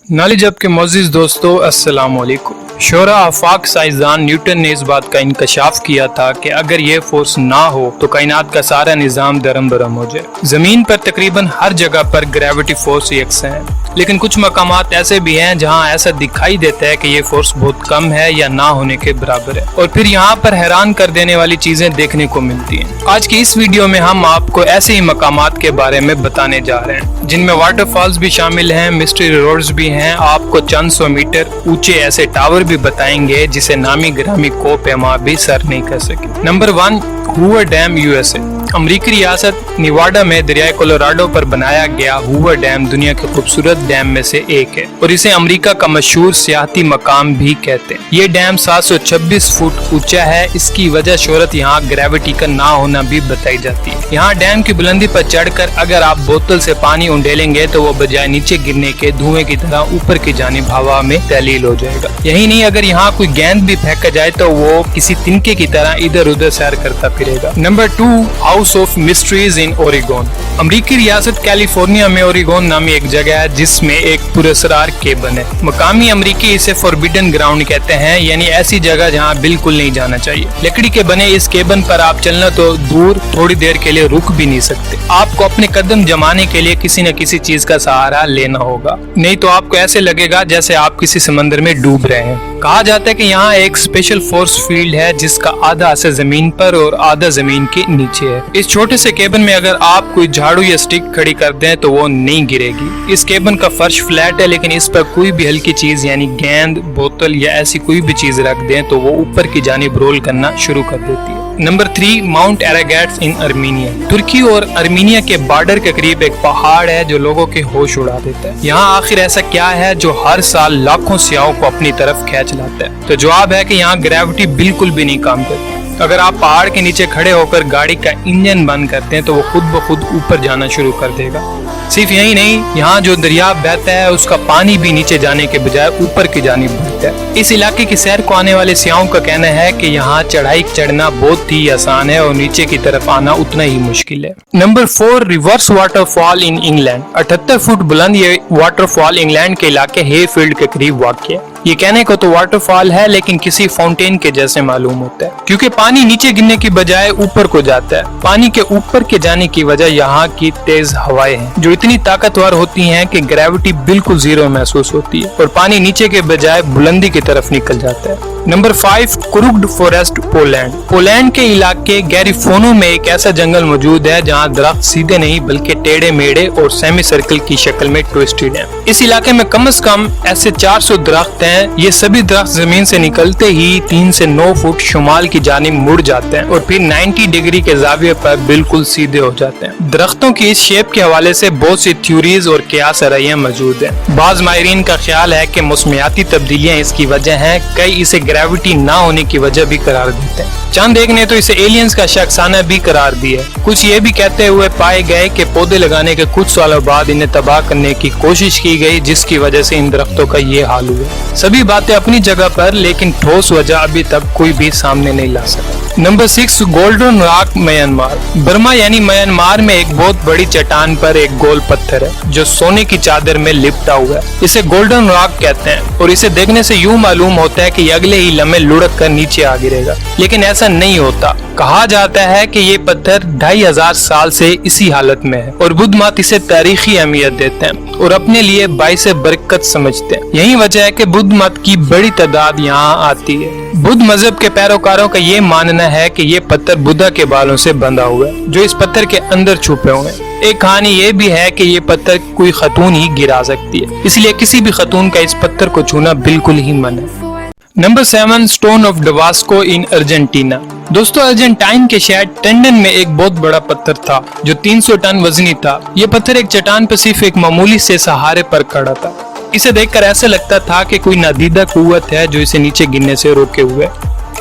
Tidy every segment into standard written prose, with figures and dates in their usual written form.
Knowledge up के मोअज़्ज़िज़ दोस्तों, अस्सलाम वालेकुम। शोरा आफाक साइंसदान न्यूटन ने इस बात का इंकशाफ किया था कि अगर ये फोर्स ना हो तो कायनात का सारा निज़ाम दरम बरम हो जाए। जमीन पर तकरीबन हर जगह पर ग्रेविटी फोर्स यकसा है, लेकिन कुछ मकामात ऐसे भी हैं जहां ऐसा दिखाई देता है कि ये फोर्स बहुत कम है या ना होने के बराबर है, और फिर यहाँ पर हैरान कर देने वाली चीजें देखने को मिलती हैं। आज की इस वीडियो में हम आपको ऐसे ही मकामात के बारे में बताने जा रहे हैं जिनमें वाटरफॉल्स भी शामिल हैं, मिस्ट्री रोड्स भी हैं, आपको चंद सौ मीटर ऊंचे ऐसे टावर भी बताएंगे जिसे नामी ग्रामी को पैमा भी सर नहीं कर सके। Number 1, Hoover dam USA. अमेरिकी रियासत निवाडा में दरियाए कोलोराडो पर बनाया गया हूवर डैम दुनिया के खूबसूरत डैम में से एक है और इसे अमेरिका का मशहूर सियाहती मकाम भी कहते हैं। ये डैम 726 फुट ऊंचा है। इसकी वजह शोहरत यहाँ ग्रेविटी का ना होना भी बताई जाती है। यहाँ डैम की बुलंदी पर चढ़कर अगर आप बोतल से पानी उंडेलेंगे तो वो बजाय नीचे गिरने के धुएं की तरह ऊपर की जानिब हवा में तहलील हो जाएगा। यही नहीं, अगर यहाँ कोई गेंद भी फेंका जाए तो वो किसी तिनके की तरह इधर उधर सैर करता फिरेगा। Number 2, house of mysteries in Oregon. अमेरिकी रियासत कैलिफोर्निया में ओरेगोन नामी एक जगह है जिसमें एक पुरस्कार केबन है। मकामी अमेरिकी इसे फॉरबिडन ग्राउंड कहते हैं, यानी ऐसी जगह जहां बिल्कुल नहीं जाना चाहिए। लकड़ी के बने इस केबन पर आप चलना तो दूर थोड़ी देर के लिए रुक भी नहीं सकते। आपको अपने कदम जमाने के लिए किसी न किसी चीज का सहारा लेना होगा, नहीं तो आपको ऐसे लगेगा जैसे आप किसी समंदर में डूब रहे हैं। कहा जाता है कि यहाँ एक स्पेशल फोर्स फील्ड है जिसका आधा असर जमीन पर और आधा जमीन के नीचे है। इस छोटे से केबन में अगर आप कोई झाड़ू या स्टिक खड़ी कर दें तो वो नहीं गिरेगी। इस केबन का फर्श फ्लैट है, लेकिन इस पर कोई भी हल्की चीज यानी गेंद, बोतल या ऐसी कोई भी चीज रख दें तो वो ऊपर की जानिब रोल करना शुरू कर देती है। नंबर 3, माउंट एरागेट्स इन अर्मीनिया। तुर्की और अर्मीनिया के बॉर्डर के करीब एक पहाड़ है जो लोगों के होश उड़ा देता है। यहाँ आखिर ऐसा क्या है जो हर साल लाखों सियाहों को अपनी तरफ खींच लाता है? तो जवाब है कि यहाँ ग्रेविटी बिल्कुल भी नहीं काम करती। अगर आप पहाड़ के नीचे खड़े होकर गाड़ी का इंजन बंद करते हैं तो वो खुद ब खुद ऊपर जाना शुरू कर देगा। सिर्फ यही नहीं, यहाँ जो दरिया बहता है उसका पानी भी नीचे जाने के बजाय ऊपर की जानिब बहता है। इस इलाके की सैर को आने वाले सियाहों का कहना है कि यहाँ चढ़ाई चढ़ना बहुत ही आसान है और नीचे की तरफ आना उतना ही मुश्किल है। Number 4, reverse waterfall in England. 78 foot बुलंद ये वाटरफॉल इंग्लैंड के इलाके हेफील्ड के करीब वाक़ है। ये कहने को तो वाटरफॉल है, लेकिन किसी फाउंटेन के जैसे मालूम होता है क्योंकि पानी नीचे गिरने की बजाय ऊपर को जाता है। पानी के ऊपर के जाने की वजह यहाँ की तेज हवाएं हैं जो इतनी ताकतवर होती हैं कि ग्रेविटी बिल्कुल जीरो महसूस होती है और पानी नीचे के बजाय बुलंदी की तरफ निकल जाता है। Number 5, crooked forest Poland. Poland के इलाके गैरिफोनो में एक ऐसा जंगल मौजूद है जहाँ दरख्त सीधे नहीं बल्कि टेढ़े मेढ़े और सेमी सर्कल की शक्ल में ट्विस्टेड हैं। इस इलाके में कम से कम ऐसे 400 दरख्त हैं। ये सभी दरख्त जमीन से निकलते ही 3 से 9 फुट शुमाल की जानिब मुड़ जाते हैं और फिर 90 डिग्री के जाविये पर बिल्कुल सीधे हो जाते हैं। दरख्तों की इस शेप के हवाले से बहुत सी थ्योरीज और कियास आराइयां मौजूद हैं। बाज माहिरीन का ख्याल है कि मौसमियाती तब्दीलियां इसकी वजह हैं, कई इसे ग्रेविटी ना होने की वजह भी करार देते हैं। चंद एक ने तो इसे एलियंस का शख्साना भी करार दिया। कुछ ये भी कहते हुए पाए गए कि पौधे लगाने के कुछ सालों बाद इन्हें तबाह करने की कोशिश की गई, जिसकी वजह से इन दरख्तों का ये हाल हुआ। सभी बातें अपनी जगह पर, लेकिन ठोस वजह अभी तक कोई भी सामने नहीं ला सका। Number 6, golden rock Myanmar. Burma यानी म्यांमार में एक बहुत बड़ी चट्टान पर एक गोल पत्थर है जो सोने की चादर में लिपटा हुआ है। इसे गोल्डन रॉक कहते हैं और इसे देखने से यूं मालूम होता है कि अगले ही लम्हे लुढ़क कर नीचे आ गिरेगा, लेकिन ऐसा नहीं होता। कहा जाता है कि ये पत्थर 2500 साल से इसी हालत में है और बुद्ध मत इसे तारीखी अहमियत देते हैं और अपने लिए बाइस बरकत समझते हैं। यही वजह है कि बुद्ध मत की बड़ी तादाद यहाँ आती है। बुद्ध मजहब के पैरोकारों का ये मानना है कि ये पत्थर बुद्धा के बालों से बंधा हुआ है जो इस पत्थर के अंदर छुपे हुए हैं। एक कहानी ये भी है कि ये पत्थर कोई खतून ही गिरा सकती है, इसलिए किसी भी खतून का इस पत्थर को छूना बिल्कुल ही मना है। नंबर 7, स्टोन ऑफ डवास्को इन अर्जेंटीना। दोस्तों, अर्जेंटाइन के शहर टेंडन में एक बहुत बड़ा पत्थर था जो 300 टन वजनी था। ये पत्थर एक चट्टान पर सिर्फ एक मामूली से सहारे पर खड़ा था। इसे देखकर ऐसा लगता था कि कोई नादीदा कुव्वत है जो इसे नीचे गिरने से रोके हुए।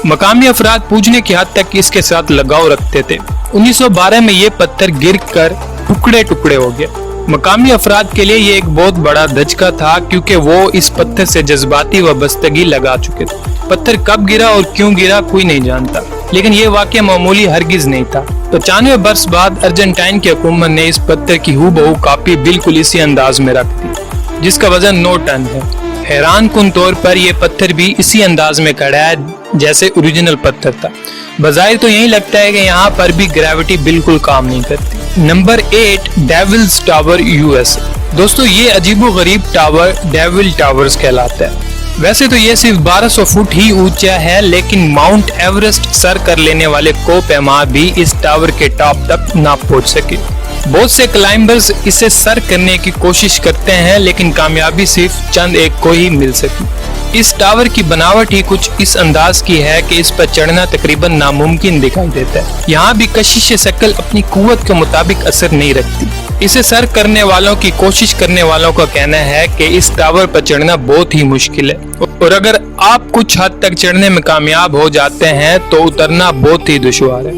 मकामी अफराद पूछने की हद तक इसके साथ लगाव रखते थे। 1912 में ये पत्थर गिर कर टुकड़े टुकड़े हो गया। मकामी अफराद के लिए ये एक बहुत बड़ा धचका था क्योंकि वो इस पत्थर से जज्बाती वाबस्तगी लगा चुके थे। पत्थर कब गिरा और क्यों गिरा कोई नहीं जानता, लेकिन ये वाकया मामूली हरगिज नहीं था। 95 बरस बाद अर्जेंटाइन की हुकूमत ने इस पत्थर की हूबहू कॉपी बिल्कुल इसी अंदाज में रख दी। जिसका वजन 9 टन है। हैरान कुन तौर पर यह पत्थर भी इसी अंदाज में खड़ा है जैसे ओरिजिनल पत्थर था। बज़ाहिर तो यही लगता है कि यहाँ पर भी ग्रेविटी बिल्कुल काम नहीं करती। Number 8, Devil's Tower USA. दोस्तों ये अजीबोगरीब टावर डेविल टावर्स कहलाता है। वैसे तो ये सिर्फ 1200 फुट ही ऊंचा है, लेकिन माउंट एवरेस्ट सर कर लेने वाले कोपैमा भी इस टावर के टॉप तक ना पहुंच सके। बहुत से क्लाइंबर्स इसे सर करने की कोशिश करते हैं, लेकिन कामयाबी सिर्फ चंद एक को ही मिल सकी। इस टावर की बनावट ही कुछ इस अंदाज की है कि इस पर चढ़ना तकरीबन नामुमकिन दिखाई देता है। यहाँ भी कशिश शक्ल अपनी कुव्वत के मुताबिक असर नहीं रखती। इसे सर करने वालों की कोशिश करने वालों का कहना है कि इस टावर पर चढ़ना बहुत ही मुश्किल है, और अगर आप कुछ हद तक चढ़ने में कामयाब हो जाते हैं तो उतरना बहुत ही दुश्वार है।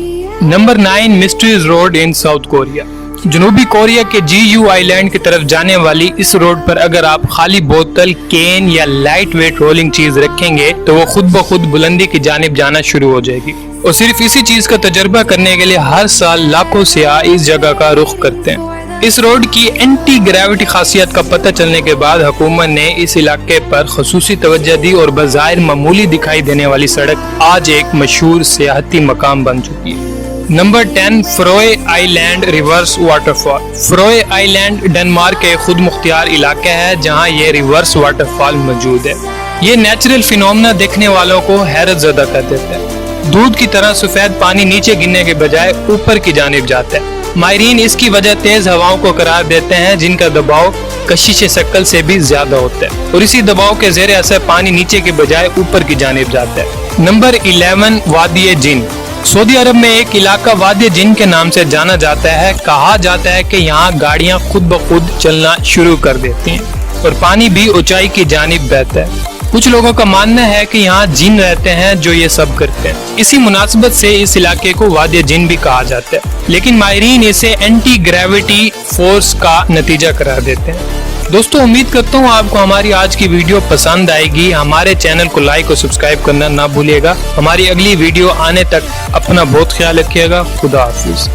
नंबर 9, मिस्ट्रीज रोड इन साउथ कोरिया। जनूबी कोरिया के जीयू आइलैंड की तरफ जाने वाली इस रोड पर अगर आप खाली बोतल, केन या लाइट वेट रोलिंग चीज रखेंगे तो वो खुद ब खुद बुलंदी की जानिब जाना शुरू हो जाएगी। और सिर्फ इसी चीज का तजर्बा करने के लिए हर साल लाखों सियाह इस जगह का रुख करते हैं। इस रोड की एंटी ग्रेविटी खासियत का पता चलने के बाद हुकूमत ने इस इलाके पर खसूसी तवज्जो दी और बज़ाहिर मामूली दिखाई देने वाली सड़क आज एक मशहूर सियाहती मकाम बन चुकी है। Number 10, Faroe island reverse waterfall. Faroe island Denmark के खुद मुख्तियार इलाका है जहां ये रिवर्स वाटरफॉल मौजूद है। ये नेचुरल फिनोमेना देखने वालों को हैरत ज़दा कर देता है। दूध की तरह सफेद पानी नीचे गिरने के बजाय ऊपर की जानिब जाता है। माहिरीन इसकी वजह तेज हवाओं को करार देते हैं जिनका दबाव कशिश शक्ल से भी ज्यादा होता है, और इसी दबाव के जेर असर पानी नीचे के बजाय ऊपर की जानिब जाता है। नंबर 11, वादी जिन। सऊदी अरब में एक इलाका वादी जिन के नाम से जाना जाता है। कहा जाता है कि यहाँ गाड़ियाँ खुद ब खुद चलना शुरू कर देती हैं और पानी भी ऊंचाई की जानिब बहता है। कुछ लोगों का मानना है कि यहाँ जिन रहते हैं जो ये सब करते हैं। इसी मुनासबत से इस इलाके को वादी जिन भी कहा जाता है, लेकिन माहिरीन इसे एंटी ग्रेविटी फोर्स का नतीजा करार देते हैं। दोस्तों उम्मीद करता हूँ आपको हमारी आज की वीडियो पसंद आएगी। हमारे चैनल को लाइक और सब्सक्राइब करना ना भूलिएगा। हमारी अगली वीडियो आने तक अपना बहुत ख्याल रखिएगा। खुदा हाफिज।